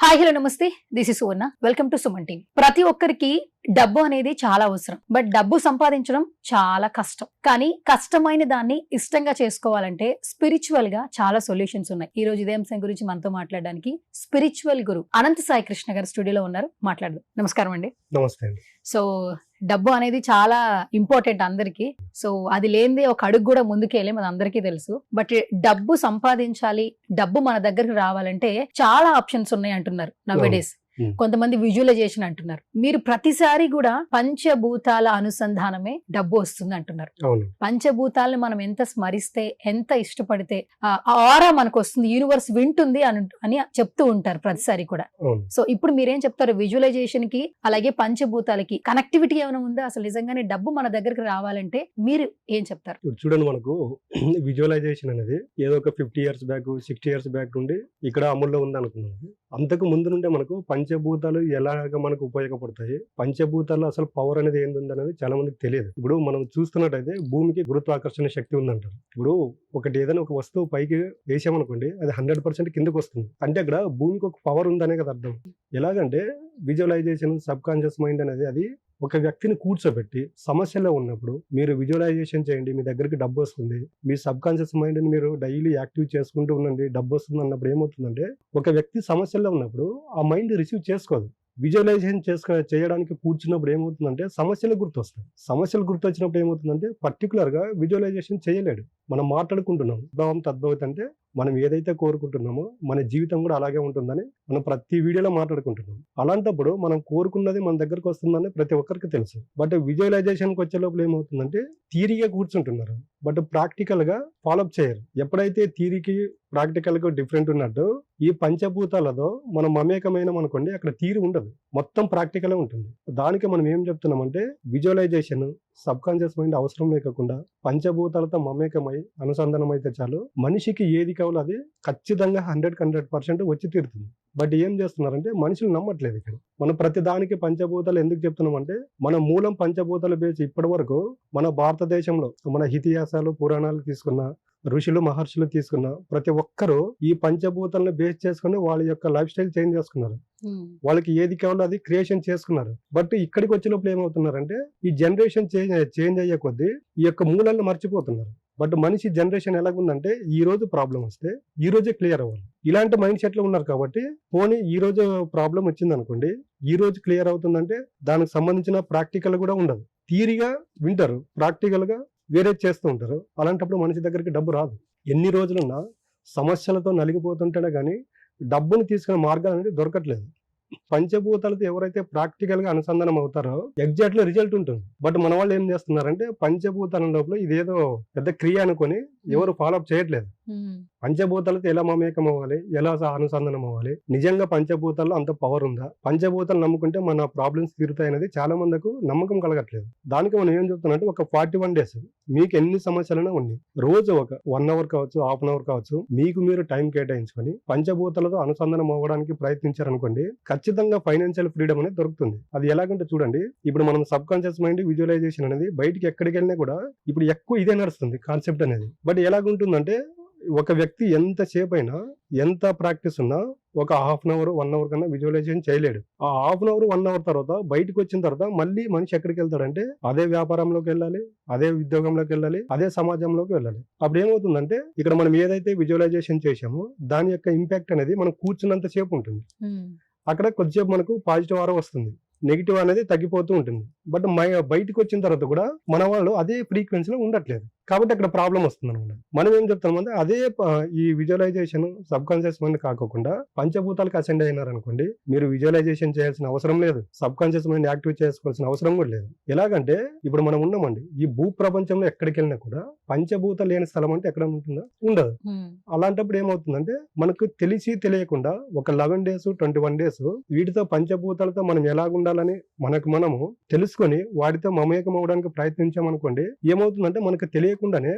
Hi hello నమస్తే this is Suvarna welcome to Suman TV. ప్రతి ఒక్కరికి డబ్బు అనేది చాలా అవసరం. బట్ డబ్బు సంపాదించడం చాలా కష్టం. కానీ కష్టమైన దాన్ని ఇష్టంగా చేసుకోవాలంటే స్పిరిచువల్ గా చాలా సొల్యూషన్స్ ఉన్నాయి. ఈ రోజు ఇదే అంశం గురించి మనతో మాట్లాడడానికి స్పిరిచువల్ గురు అనంత సాయి కృష్ణ గారు స్టూడియోలో ఉన్నారు. మాట్లాడదాం. నమస్కారం అండి. నమస్తే అండి. సో డబ్బు అనేది చాలా ఇంపార్టెంట్ అందరికి. సో అది లేనిదే ఒక అడుగు కూడా ముందుకెళ్ళే మన అందరికీ తెలుసు. బట్ డబ్బు సంపాదించాలి, డబ్బు మన దగ్గరకు రావాలంటే చాలా ఆప్షన్స్ ఉన్నాయి అంటున్నారు నవ్వేడేస్. కొంతమంది విజువలైజేషన్ అంటున్నారు. మీరు ప్రతిసారి కూడా పంచభూతాల అనుసంధానమే డబ్బు వస్తుంది అంటున్నారు. పంచభూతాలను మనం ఎంత స్మరిస్తే, ఎంత ఇష్టపడితే ఆ ఆరా మనకు వస్తుంది, యూనివర్స్ వింటుంది అని చెప్తూ ఉంటారు ప్రతిసారి కూడా. సో ఇప్పుడు మీరేం చెప్తారు విజువలైజేషన్ కి అలాగే పంచభూతాలకి కనెక్టివిటీ ఏమైనా ఉందా? అసలు నిజంగానే డబ్బు మన దగ్గరకు రావాలంటే మీరు ఏం చెప్తారు? చూడండి, మనకు విజువలైజేషన్ అనేది ఏదో ఒక 50 years బ్యాక్ 60 years బ్యాక్ నుండి ఇక్కడ అమల్లో ఉంది అనుకున్నాం. అంతకు ముందు నుండే మనకు పంచభూతాలు ఎలాగ మనకు ఉపయోగపడతాయి, పంచభూతాలు అసలు పవర్ అనేది ఏంది అనేది చాలా మందికి తెలియదు. ఇప్పుడు మనం చూస్తున్నట్టయితే భూమికి గురుత్వాకర్షణ శక్తి ఉందంటారు. ఇప్పుడు ఏదైనా ఒక వస్తువు పైకి వేసామనుకోండి, అది 100% కిందకు వస్తుంది. అంటే అక్కడ భూమికి ఒక పవర్ ఉందనే కదా అర్థం. ఎలాగంటే విజువలైజేషన్, సబ్ కాన్షియస్ మైండ్ అనేది అది ఒక వ్యక్తిని కూర్చోబెట్టి సమస్యలో ఉన్నప్పుడు మీరు విజువలైజేషన్ చేయండి, మీ దగ్గరికి డబ్బు వస్తుంది. మీ సబ్ కాన్షియస్ మైండ్ని మీరు డైలీ యాక్టివ్ చేసుకుంటూ ఉండండి, డబ్బు వస్తుంది అన్నప్పుడు ఏమవుతుందంటే ఒక వ్యక్తి సమస్యలో ఉన్నప్పుడు ఆ మైండ్ రిసీవ్ చేసుకోదు. విజువలైజేషన్ చేయడానికి కూర్చున్నప్పుడు ఏమవుతుందంటే సమస్యలు గుర్తొస్తాయి. సమస్యలు గుర్తొచ్చినప్పుడు ఏమవుతుందంటే పర్టికులర్గా విజువలైజేషన్ చేయలేడు. మనం మాట్లాడుకుంటున్నాం భావం తద్భవత్ అంటే మనం ఏదైతే కోరుకుంటున్నామో మన జీవితం కూడా అలాగే ఉంటుందని మనం ప్రతి వీడియోలో మాట్లాడుకుంటున్నాం. అలాంటప్పుడు మనం కోరుకున్నది మన దగ్గరకు వస్తుందని ప్రతి ఒక్కరికి తెలుసు. బట్ విజువలైజేషన్కి వచ్చే లోపల ఏమవుతుందంటే థియరీగా కూర్చుంటున్నారు, బట్ ప్రాక్టికల్గా ఫాలోఅప్ చేయరు. ఎప్పుడైతే థియరీకి ప్రాక్టికల్గా డిఫరెంట్ ఉన్నట్టు ఈ పంచభూతాలతో మనం మమేకమైన అనుకోండి, అక్కడ థియరీ ఉండదు, మొత్తం ప్రాక్టికలే ఉంటుంది. దానికి మనం ఏం చెప్తున్నామంటే విజువలైజేషన్, సబ్ కాన్షియస్ మైండ్ అవసరం లేకుండా పంచభూతాలతో మమేకమై అనుసంధానం అయితే చాలు, మనిషికి ఏది కావాలో అది ఖచ్చితంగా 100% వచ్చి తీరుతుంది. బట్ ఏం చేస్తున్నారంటే మనుషులు నమ్మట్లేదు. ఇక్కడ మనం ప్రతి దానికి పంచభూతాలు ఎందుకు చెప్తున్నామంటే మన మూలం పంచభూతాలు బేస్ ఇప్పటి వరకు మన భారతదేశంలో మన ఇతిహాసాలు పురాణాలు తీసుకున్న ఋషులు మహర్షులు తీసుకున్న ప్రతి ఒక్కరూ ఈ పంచభూతాలను బేస్ చేసుకుని వాళ్ళ యొక్క లైఫ్ స్టైల్ చేంజ్ చేసుకున్నారు. వాళ్ళకి ఏది కావాలో అది క్రియేషన్ చేసుకున్నారు. బట్ ఇక్కడికి వచ్చే లోపల ఏమవుతున్నారంటే ఈ జనరేషన్ చేంజ్ అయ్యే కొద్దీ ఈ యొక్క మూలాలను మర్చిపోతున్నారు. బట్ మనిషి జనరేషన్ ఎలాగుందంటే ఈ రోజు ప్రాబ్లం వస్తే ఈ రోజే క్లియర్ అవ్వాలి, ఇలాంటి మైండ్ సెట్ లో ఉన్నారు. కాబట్టి పోనీ ఈ రోజు ప్రాబ్లం వచ్చింది అనుకోండి, ఈ రోజు క్లియర్ అవుతుందంటే దానికి సంబంధించిన ప్రాక్టికల్ కూడా ఉండదు. థియరీగా వింటారు, ప్రాక్టికల్ గా వేరే చేస్తూ ఉంటారు. అలాంటప్పుడు మనిషి దగ్గరికి డబ్బు రాదు. ఎన్ని రోజులున్నా సమస్యలతో నలిగిపోతుంటేనే కానీ డబ్బుని తీసుకునే మార్గాలు అనేది దొరకట్లేదు. పంచభూతాలతో ఎవరైతే ప్రాక్టికల్ గా అనుసంధానం అవుతారో ఎగ్జాక్ట్లీ రిజల్ట్ ఉంటుంది. బట్ మన వాళ్ళు ఏం చేస్తున్నారంటే పంచభూతాల లోపల ఇదేదో పెద్ద క్రియ అనుకొని ఎవరు ఫాలోఅప్ చేయట్లేదు. పంచభూతాలతో ఎలా మమేకం అవ్వాలి, ఎలా అనుసంధానం అవ్వాలి, నిజంగా పంచభూతాల్లో అంత పవర్ ఉందా, పంచభూతాలు నమ్ముకుంటే మన ప్రాబ్లమ్స్ తీరుతాయి అనేది చాలా మందికి నమ్మకం కలగట్లేదు. దానికి మనం ఏం చెప్తున్నామంటే ఒక 41 days మీకు ఎన్ని సమస్యలైనా ఉన్నాయి, రోజు ఒక 1 hour కావచ్చు, హాఫ్ అన్ అవర్ కావచ్చు, మీకు మీరు టైం కేటాయించుకొని పంచభూతాలతో అనుసంధానం అవ్వడానికి ప్రయత్నించారనుకోండి, ఖచ్చితంగా ఫైనాన్షియల్ ఫ్రీడమ్ అనేది దొరుకుతుంది. అది ఎలాగంటే చూడండి, ఇప్పుడు మనం సబ్ కాన్షియస్ మైండ్ విజువలైజేషన్ అనేది బయటికి ఎక్కడికి వెళ్ళినా కూడా ఇప్పుడు ఎక్కువ ఇదే నడుస్తుంది కాన్సెప్ట్ అనేది. బట్ ఎలాగుంటుందంటే ఒక వ్యక్తి ఎంతసేపు అయినా ఎంత ప్రాక్టీస్ ఉన్నా ఒక హాఫ్ అన్ అవర్ 1 hour కన్నా విజువలైజేషన్ చేయలేడు. ఆ హాఫ్ అన్ అవర్ 1 hour తర్వాత బయటకు వచ్చిన తర్వాత మళ్ళీ మనిషి ఎక్కడికి వెళ్తాడంటే అదే వ్యాపారంలోకి వెళ్ళాలి, అదే ఉద్యోగంలోకి వెళ్ళాలి, అదే సమాజంలోకి వెళ్ళాలి. అప్పుడు ఏమవుతుందంటే ఇక్కడ మనం ఏదైతే విజువలైజేషన్ చేసామో దాని యొక్క ఇంపాక్ట్ అనేది మనం కూర్చున్నంత సేపు ఉంటుంది. అక్కడ కొద్దిసేపు మనకు పాజిటివ్ ఆరా వస్తుంది, నెగిటివ్ అనేది తగ్గిపోతూ ఉంటుంది. బట్ బయటకు వచ్చిన తర్వాత కూడా మన వాళ్ళు అదే ఫ్రీక్వెన్సీలో ఉండట్లేదు. కాబట్టి అక్కడ ప్రాబ్లం వస్తుంది అనమాట. మనం ఏం చెప్తామంటే అదే ఈ విజువలైజేషన్ సబ్ కాన్షియస్ మైండ్ కాకుండా పంచభూతాలకు అసెండ్ అయినారనుకోండి, మీరు విజువలైజేషన్ చేయాల్సిన అవసరం లేదు, సబ్ కాన్షియస్ మైండ్ యాక్టివేట్ చేసుకోవాల్సిన అవసరం కూడా లేదు. ఎలాగంటే ఇప్పుడు మనం ఉన్నామండి, ఈ భూ ప్రపంచంలో ఎక్కడికి వెళ్ళినా కూడా పంచభూతాలు లేని స్థలం అంటే ఎక్కడ ఉంటుందా? ఉండదు. అలాంటప్పుడు ఏమవుతుందంటే మనకు తెలిసి తెలియకుండా ఒక 11 days 21 days వీటితో పంచభూతాలతో మనం ఎలాగుండాలని మనకు మనము తెలుసుకొని వాటితో మమేకం అవడానికి ప్రయత్నించామనుకోండి, ఏమవుతుందంటే మనకు తెలియకుండా తెలియకుండానే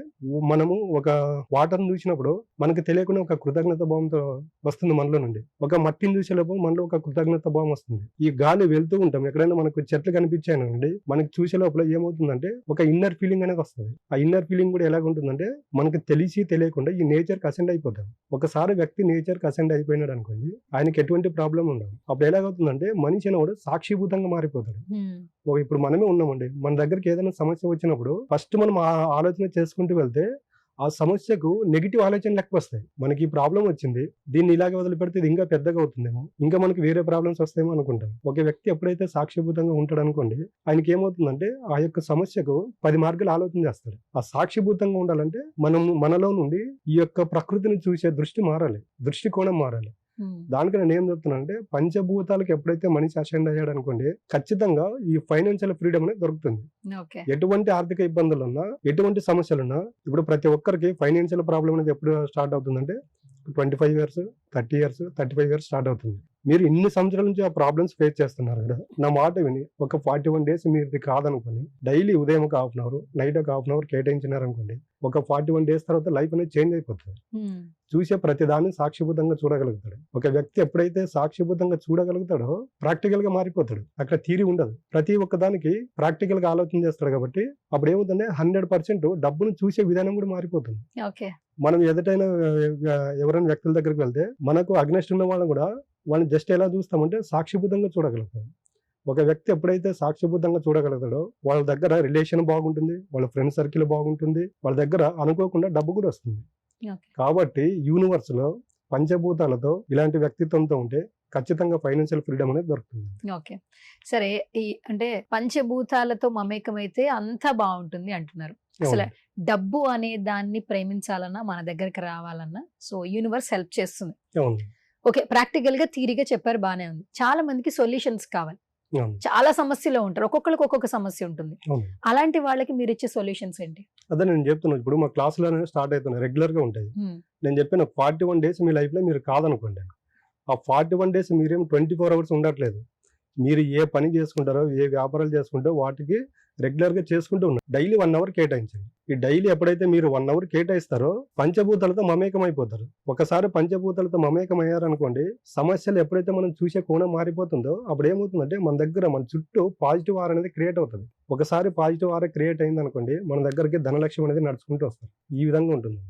మనము ఒక వాటర్ని చూసినప్పుడు మనకి తెలియకుండా ఒక కృతజ్ఞత భావంతో వస్తుంది మనలో నుండి. ఒక మట్టిని చూసేలోపు మనలో ఒక కృతజ్ఞత భావం వస్తుంది. ఈ గాలి వెళ్తూ ఉంటాం, ఎక్కడైనా మనకు చెట్లు కనిపించాయనండి, మనకి చూసే లోపల ఏమవుతుందంటే ఒక ఇన్నర్ ఫీలింగ్ అనేది వస్తుంది. ఆ ఇన్నర్ ఫీలింగ్ కూడా ఎలాగుంటుందంటే మనకి తెలిసి తెలియకుండా ఈ నేచర్కి అసెండ్ అయిపోతాం. ఒకసారి వ్యక్తి నేచర్కి అసెండ్ అయిపోయినాడు అనుకోండి, ఆయనకి ఎటువంటి ప్రాబ్లం ఉండదు. అప్పుడు ఎలాగవుతుందంటే మనిషి అనేవాడు సాక్షిభూతంగా మారిపోతాడు. ఇప్పుడు మనమే ఉన్నామండి, మన దగ్గరికి ఏదైనా సమస్య వచ్చినప్పుడు ఫస్ట్ మనం ఆలోచన చేసుకుంటూ వెళ్తే ఆ సమస్యకు నెగిటివ్ ఆలోచనలు ఎక్కువ వస్తాయి. మనకి ఈ ప్రాబ్లం వచ్చింది, దీన్ని ఇలాగే వదిలిపెడితే ఇది ఇంకా పెద్దగా అవుతుందేమో, ఇంకా మనకి వేరే ప్రాబ్లమ్స్ వస్తాయేమో అనుకుంటాం. ఒక వ్యక్తి ఎప్పుడైతే సాక్షిభూతంగా ఉంటాడు అనుకోండి, ఆయనకి ఏమవుతుందంటే ఆ యొక్క సమస్యకు 10 మార్గాలు ఆలోచన చేస్తాడు. ఆ సాక్షిభూతంగా ఉండాలంటే మనలో నుండి ఈ యొక్క ప్రకృతిని చూసే దృష్టి మారాలి, దృష్టికోణం మారాలి. దానికి నేను ఏం చెప్తున్నానంటే పంచభూతాలకు ఎప్పుడైతే మనిషి అసెండ్ అయ్యాడు అనుకోండి, ఖచ్చితంగా ఈ ఫైనాన్షియల్ ఫ్రీడమ్ అనేది దొరుకుతుంది. ఎటువంటి ఆర్థిక ఇబ్బందులున్నా, ఎటువంటి సమస్యలున్నా, ఇప్పుడు ప్రతి ఒక్కరికి ఫైనాన్షియల్ ప్రాబ్లం అనేది ఎప్పుడు స్టార్ట్ అవుతుందంటే 25 ఇయర్స్, 30 ఇయర్స్, 35 ఇయర్స్ స్టార్ట్ అవుతుంది. మీరు ఇన్ని సంవత్సరాల నుంచి ఆ ప్రాబ్లమ్స్ ఫేస్ చేస్తున్నారు కదా, నా మాట విని ఒక 41 డేస్ మీరు కాదనుకోండి, డైలీ ఉదయం ఒక హాఫ్ అన్ అవర్, నైట్ ఒక హాఫ్ అన్ అవర్ కేటాయించినారనుకోండి, ఒక 41 డేస్ తర్వాత లైఫ్ అనేది చేంజ్ అయిపోతుంది. చూసే ప్రతి దాన్ని సాక్షిభూతంగా చూడగలుగుతాడు. ఒక వ్యక్తి ఎప్పుడైతే సాక్షిభూతంగా చూడగలుగుతాడో ప్రాక్టికల్ గా మారిపోతాడు. అక్కడ థియరీ ఉండదు, ప్రతి ఒక్క దానికి ప్రాక్టికల్ గా ఆలోచన చేస్తాడు. కాబట్టి అప్పుడు ఏమవుతుందంటే 100% డబ్బును చూసే విధానం కూడా మారిపోతుంది. మనం ఎదుటైనా ఎవరైనా వ్యక్తుల దగ్గరికి వెళ్తే మనకు అగ్నెస్ట్ ఉన్న వాళ్ళని కూడా వాళ్ళని జస్ట్ ఎలా చూస్తామంటే సాక్షిభూతంగా చూడగలుగుతాం. ఒక వ్యక్తి ఎప్పుడైతే సాక్షిభూతంగా చూడగలుగుతాడో వాళ్ళ దగ్గర రిలేషన్ బాగుంటుంది, వాళ్ళ ఫ్రెండ్ సర్కిల్ బాగుంటుంది, వాళ్ళ దగ్గర అనుకోకుండా డబ్బు కూడా వస్తుంది. కాబట్టి యూనివర్స్ లో పంచభూతాలతో ఇలాంటి వ్యక్తిత్వంతో ఉంటే ఖచ్చితంగా ఫైనాన్షియల్ ఫ్రీడమ్ అనేది దొరుకుతుంది. ఓకే, సరే. ఈ అంటే పంచభూతాలతో మమేకమైతే అంతా బాగుంటుంది అంటున్నారు. అసలు డబ్బు అనే దాన్ని ప్రేమించాలన్నా, మన దగ్గరికి రావాలన్నా సో యూనివర్స్ హెల్ప్ చేస్తుంది. ఓకే, ప్రాక్టికల్ గా థియరీగా చెప్పారు, బానే ఉంది. చాలా మందికి సొల్యూషన్స్ కావాలి, చాలా సమస్యలో ఉంటారు, ఒక్కొక్కరికి ఒక్కొక్క సమస్య ఉంటుంది. అలాంటి వాళ్ళకి మీరు ఇచ్చే సొల్యూషన్స్ ఏంటి? అదే నేను చెప్తున్నాను, ఇప్పుడు మా క్లాసులు అనేవి స్టార్ట్ అవుతున్నాయి, రెగ్యులర్ గా ఉంటాయి. నేను చెప్పిన 41 డేస్ మీ లైఫ్ లో మీరు కాదనుకోండి, ఆ 41 డేస్ మీరేం 24 అవర్స్ ఉండట్లేదు. మీరు ఏ పని చేసుకుంటారో, ఏ వ్యాపారాలు చేసుకుంటారో వాటికి రెగ్యులర్ గా చేసుకుంటూ ఉన్నారు. డైలీ 1 అవర్ కేటాయించండి. ఈ డైలీ ఎప్పుడైతే మీరు 1 అవర్ కేటాయిస్తారో పంచభూతాలతో మమేకం అయిపోతారు. ఒకసారి పంచభూతాలతో మమేకం అయ్యారనుకోండి, సమస్యలు ఎప్పుడైతే మనం చూసే కోణం మారిపోతుందో అప్పుడు ఏమవుతుందంటే మన దగ్గర మన చుట్టూ పాజిటివ్ ఆర్ అనేది క్రియేట్ అవుతుంది. ఒకసారి పాజిటివ్ ఆర్ క్రియేట్ అయింది అనుకోండి, మన దగ్గరికి ధనలక్ష్యం అనేది నడుచుకుంటూ వస్తారు. ఈ విధంగా ఉంటుంది.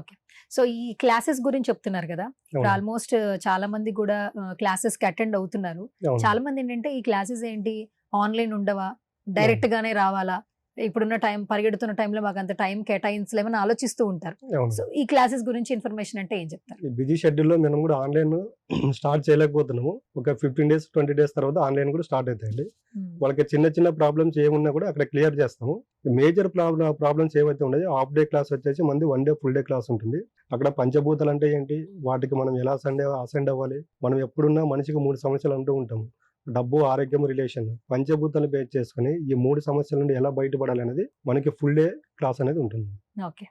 ఓకే, సో ఈ క్లాసెస్ గురించి చెప్తున్నారు కదా, ఆల్మోస్ట్ చాలా మంది కూడా క్లాసెస్ కి అటెండ్ అవుతున్నారు. చాలా మంది ఏంటంటే ఈ క్లాసెస్ ఏంటి, ఆన్లైన్ ఉండవా, డైరెక్ట్ గానే రావాలా, ఇప్పుడున్న టైం పరిగెడుతున్న టైంలో మాకు అంత టైం కేటాయించలేమని ఆలోచిస్తూ ఉంటారు. సో ఈ క్లాసెస్ గురించి ఇన్ఫర్మేషన్ అంటే ఏం చెప్తారు? బిజీ షెడ్యూల్ లో మేము కూడా ఆన్లైన్ స్టార్ట్ చేయలేకపోతున్నాము. ఒక 15 డేస్ 20 డేస్ తర్వాత ఆన్లైన్ కూడా స్టార్ట్ అవుతాయండి. వాళ్ళకి చిన్న చిన్న ప్రాబ్లమ్స్ ఏమున్నా కూడా అక్కడ క్లియర్ చేస్తాము. మేజర్ ప్రాబ్లమ్స్ ఏవైతే ఉన్నాయో హాఫ్ డే క్లాస్ వచ్చేసి మంది 1 డే ఫుల్ డే క్లాస్ ఉంటుంది. అక్కడ పంచభూతాలు అంటే ఏంటి, వాటికి మనం ఎలా అసెండ్ అవ్వాలి, మనం ఎప్పుడున్నా మనిషికి 3 సమస్యలు అంటూ ఉంటాము, డబ్బు, ఆరోగ్యం, రిలేషన్. పంచభూతాలను బేస్ చేసుకుని ఈ 3 సమస్యల నుండి ఎలా బయటపడాలి అనేది మనకి ఫుల్ డే క్లాస్ అనేది ఉంటుంది. ఓకే.